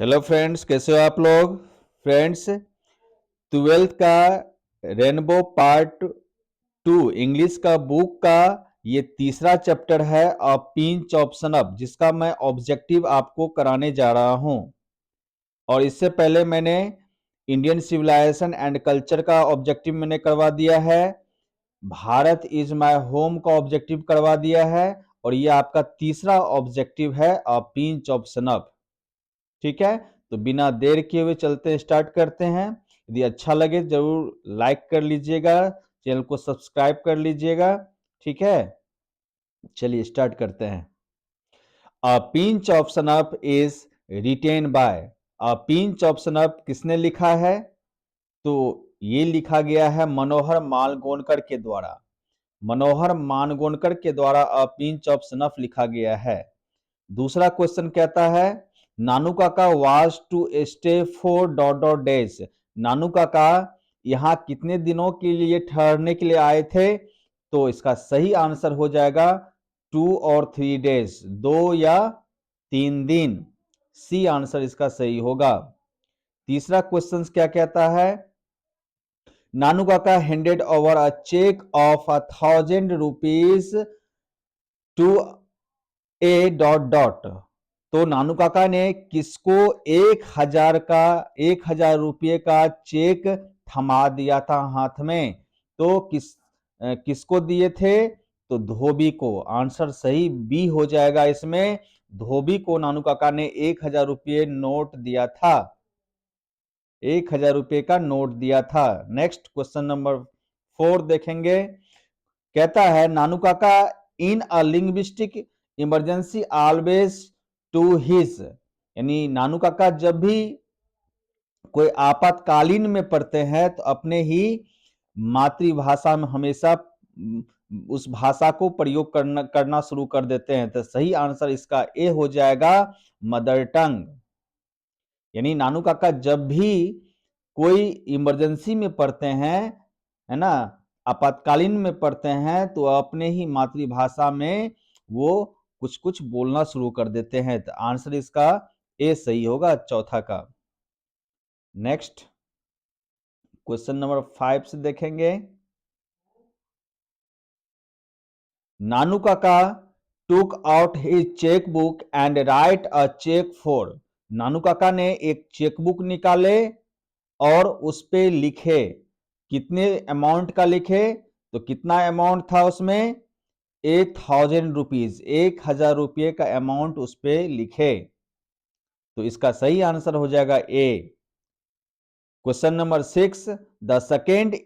Hello friends, कैसे हो आप लोग। फ्रेंड्स, ट्वेल्थ का रेनबो पार्ट 2 इंग्लिश का बुक का ये तीसरा चैप्टर है अ पिंच ऑफ सनअप, जिसका मैं ऑब्जेक्टिव आपको कराने जा रहा हूं। और इससे पहले मैंने इंडियन सिविलाइजेशन एंड कल्चर का ऑब्जेक्टिव मैंने करवा दिया है, भारत इज माय होम का ऑब्जेक्टिव करवा दिया है, और ये आपका तीसरा ऑब्जेक्टिव है अ पिंच ऑफ सनअप। ठीक है, तो बिना देर किए हुए चलते स्टार्ट करते हैं। यदि अच्छा लगे जरूर लाइक कर लीजिएगा, चैनल को सब्सक्राइब कर लीजिएगा। ठीक है, चलिए स्टार्ट करते हैं। A pinch of snuff is written by. A pinch of snuff किसने लिखा है? तो ये लिखा गया है मनोहर मालगोनकर के द्वारा। मनोहर मानगोनकर के द्वारा अ पिंच ऑफ सनअप लिखा गया है। दूसरा क्वेश्चन कहता है Nanu Kaka was to stay for dot dot days. Nanu Kaka यहाँ कितने दिनों के लिए ठहरने के लिए आए थे? तो इसका सही आंसर हो जाएगा 2 और 3 डेज, 2 या 3 दिन। सी आंसर इसका सही होगा। तीसरा क्वेश्चन क्या कहता है? Nanu Kaka handed over a cheque of 1,000 rupees to a dot dot. तो नानू काका ने किसको 1,000 रुपये का चेक थमा दिया था हाथ में? तो किसको दिए थे? तो धोबी को। आंसर सही बी हो जाएगा इसमें। धोबी को नानू काका ने 1,000 रुपये नोट दिया था, 1,000 रुपये का नोट दिया था। नेक्स्ट क्वेश्चन नंबर 4 देखेंगे। कहता है Nanu Kaka in a linguistic emergency always to his. यानी नानू काका जब भी कोई आपातकालीन में पढ़ते हैं तो अपने ही मातृभाषा में हमेशा उस भाषा को प्रयोग करना शुरू कर देते हैं। तो सही आंसर इसका ए हो जाएगा, मदर टंग। यानी नानू काका जब भी कोई इमरजेंसी में पढ़ते हैं, है ना, आपातकालीन में पढ़ते हैं, तो अपने ही मातृभाषा में वो कुछ कुछ बोलना शुरू कर देते हैं। तो आंसर इसका ए सही होगा, चौथा का। नेक्स्ट क्वेश्चन नंबर 5 से देखेंगे। Nanu Kaka took out his cheque book and write a cheque for. Nanu Kaka ने एक चेकबुक निकाले और उस पे लिखे। कितने अमाउंट का लिखे? तो कितना अमाउंट था उसमें? 1,000 रुपीज, 1,000 रुपये का अमाउंट उस पे लिखे। तो इसका सही आंसर हो जाएगा A. Question number 6, the second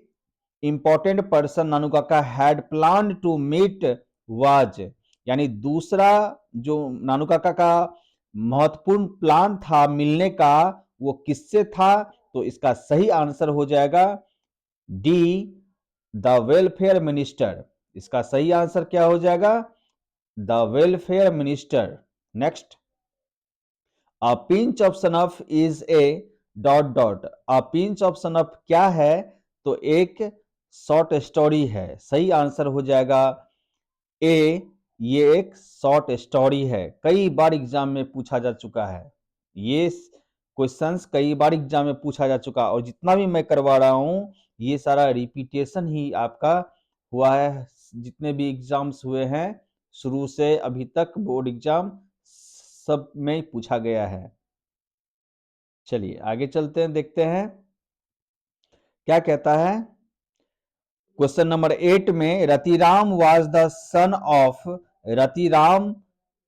important person Nanu Kaka had plan to meet was. यानी दूसरा जो नानू काका का महत्वपूर्ण प्लान था मिलने का, वो किससे था? तो इसका सही आंसर हो जाएगा डी, द वेलफेयर मिनिस्टर। इसका सही आंसर क्या हो जाएगा? The welfare minister. Next, a pinch of snuff is a dot dot. A pinch of snuff क्या है? तो एक शॉर्ट स्टोरी है। सही आंसर हो जाएगा ए, ये एक शॉर्ट स्टोरी है। कई बार एग्जाम में पूछा जा चुका है ये क्वेश्चंस, कई बार एग्जाम में पूछा जा चुका, और जितना भी मैं करवा रहा हूं ये सारा रिपीटेशन ही आपका हुआ है। जितने भी एग्जाम्स हुए हैं शुरू से अभी तक, बोर्ड एग्जाम सब में पूछा गया है। चलिए आगे चलते हैं, देखते हैं क्या कहता है। क्वेश्चन नंबर 8 में Ratiram was the son of. Ratiram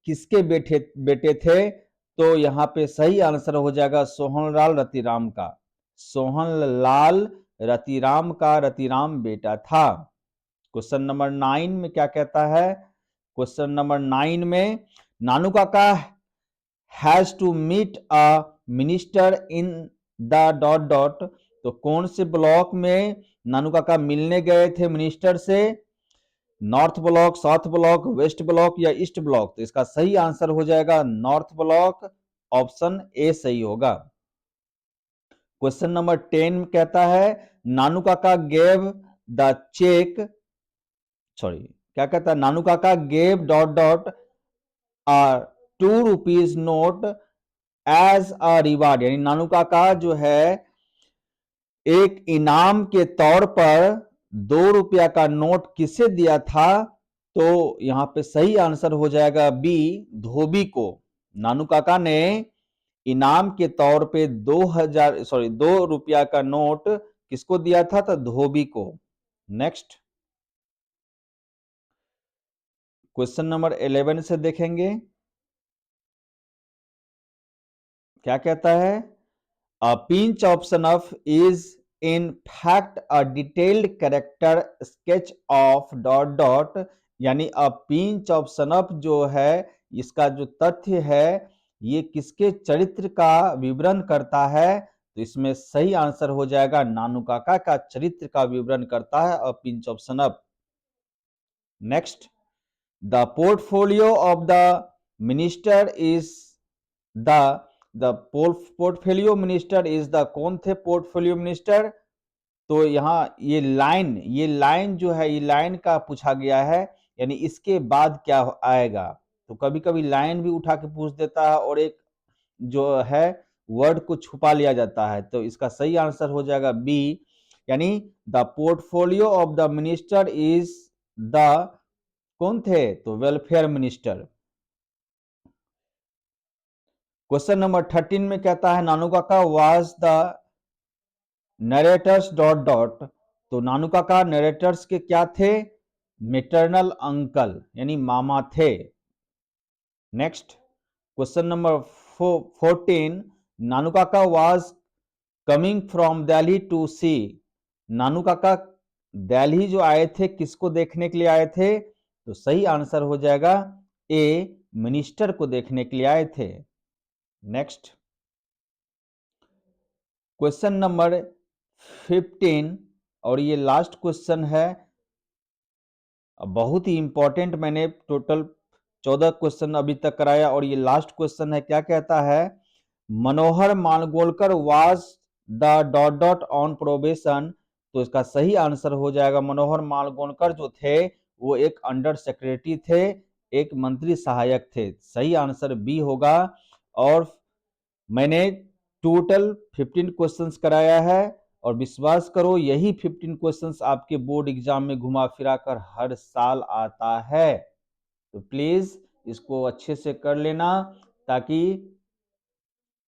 किसके बेटे थे? तो यहाँ पे सही आंसर हो जाएगा सोहनलाल रतिराम का। सोहनलाल रतिराम का रतिराम बेटा था। क्वेश्चन नंबर 9 में क्या कहता है? क्वेश्चन नंबर 9 में Nanu Kaka has to meet a minister in the dot dot. तो कौन से ब्लॉक में नानू काका मिलने गए थे मिनिस्टर से? North block, south block, west block या ईस्ट ब्लॉक? तो इसका सही आंसर हो जाएगा नॉर्थ ब्लॉक। ऑप्शन ए सही होगा। क्वेश्चन नंबर 10 कहता है Nanu Kaka gave the check, sorry क्या कहता है, Nanu Kaka gave dot dot a 2 rupees note as a reward, यानी नानू काका जो है एक इनाम के तौर पर 2 रुपया का नोट किसे दिया था? तो यहां पे सही आंसर हो जाएगा बी, धोबी को। नानू काका ने इनाम के तौर पे 2 रुपया का नोट किसको दिया था? तो धोबी को। नेक्स्ट क्वेश्चन नंबर 11 से देखेंगे क्या कहता है। A pinch of snuff is in fact a detailed character sketch of dot dot, यानी a pinch of snuff जो है इसका जो तथ्य है ये किसके चरित्र का विवरण करता है? तो इसमें सही आंसर हो जाएगा नानू काका का चरित्र का विवरण करता है a pinch of snuff। Next, the portfolio of the minister is the the portfolio minister is the, कौन थे पोर्टफोलियो मिनिस्टर? तो यहाँ ये लाइन जो है ये लाइन का पूछा गया है, यानी इसके बाद क्या आएगा। तो कभी कभी लाइन भी उठा के पूछ देता है और एक जो है वर्ड को छुपा लिया जाता है। तो इसका सही आंसर हो जाएगा बी, यानी the portfolio of the minister is the, कौन थे? तो वेलफेयर मिनिस्टर। क्वेश्चन नंबर 13 में कहता है Nanu Kaka was the narrator's dot dot, तो नानू काका नरेटर्स के क्या थे? मेटरनल अंकल, यानी मामा थे। Next question number 14, Nanu Kaka was coming from Delhi to see, Nanu Kaka Delhi जो आए थे किसको देखने के लिए आए थे? तो सही आंसर हो जाएगा ए, मिनिस्टर को देखने के लिए आए थे। नेक्स्ट क्वेश्चन नंबर 15 और ये लास्ट क्वेश्चन है, बहुत ही इंपॉर्टेंट। मैंने टोटल 14 क्वेश्चन अभी तक कराया और ये लास्ट क्वेश्चन है। क्या कहता है? Manohar Malgonkar was the dot dot on probation, तो इसका सही आंसर हो जाएगा मनोहर मालगोलकर जो थे वो एक अंडर सेक्रेटरी थे, एक मंत्री सहायक थे। सही आंसर बी होगा। और मैंने टोटल 15 क्वेश्चंस कराया है और विश्वास करो यही 15 क्वेश्चंस आपके बोर्ड एग्जाम में घुमा फिरा कर हर साल आता है। तो प्लीज इसको अच्छे से कर लेना ताकि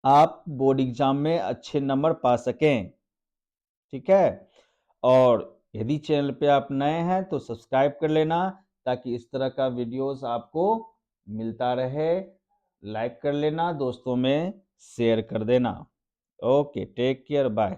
आप बोर्ड एग्जाम में अच्छे नंबर पा सकें। ठीक है, और यदि चैनल पे आप नए हैं तो सब्सक्राइब कर लेना ताकि इस तरह का वीडियोस आपको मिलता रहे। लाइक कर लेना, दोस्तों में शेयर कर देना। Okay, take care, bye.